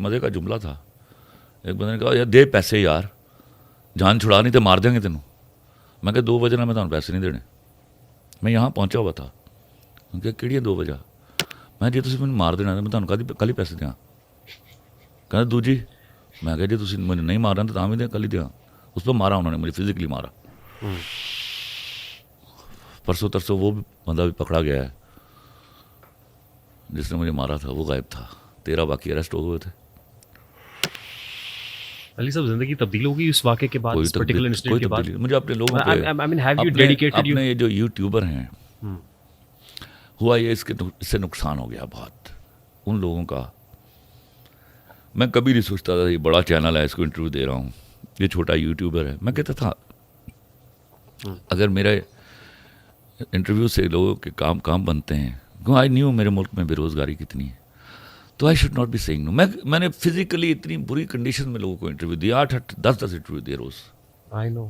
مزے کا جملہ تھا. ایک بندے نے کہا یار دے پیسے یار, جان چھڑا نہیں تو مار دیں گے تینوں. میں کہ 2 وجہ میں تمہیں پیسے نہیں دینے, میں یہاں پہنچا ہوا تھا. کہ کہڑی 2 وجہ؟ میں جی تھی مجھے مار دینا میں تمہیں کل ہی پیسے دیا. کہ دوجی میں کہ جی تھی مجھے نہیں مارنا تو بھی دیں کل ہی دیا. اس پہ مارا انہوں نے, مجھے فزیکلی مارا. پرسوں ترسوں وہ بندہ بھی پکڑا گیا ہے جس نے مجھے مارا تھا, وہ غائب تھا. 13 باقی اریسٹ ہو ہوئے تھے. علی صاحب زندگی تبدیل ہوگی اس واقعے کے بعد, اس پرٹیکولر انسیڈنٹ کے بعد؟ مجھے اپنے لوگوں پہ اپنے یہ جو یوٹیوبر ہیں ہوا یہ اس سے نقصان ہو گیا بہت ان لوگوں کا. میں کبھی نہیں سوچتا تھا یہ بڑا چینل ہے, اس کو انٹرویو دے رہا ہوں, یہ چھوٹا یوٹیوبر ہے. میں کہتا تھا اگر میرے انٹرویو سے لوگوں کے کام بنتے ہیں, کیوں آئی نیو میرے ملک میں بے روزگاری کتنی ہے, تو I should not be seeing no. میں نے فزیکلی اتنی بری کنڈیشن میں لوگوں کو انٹرویو دیا, 8-10 انٹرویو دیے روز. I know.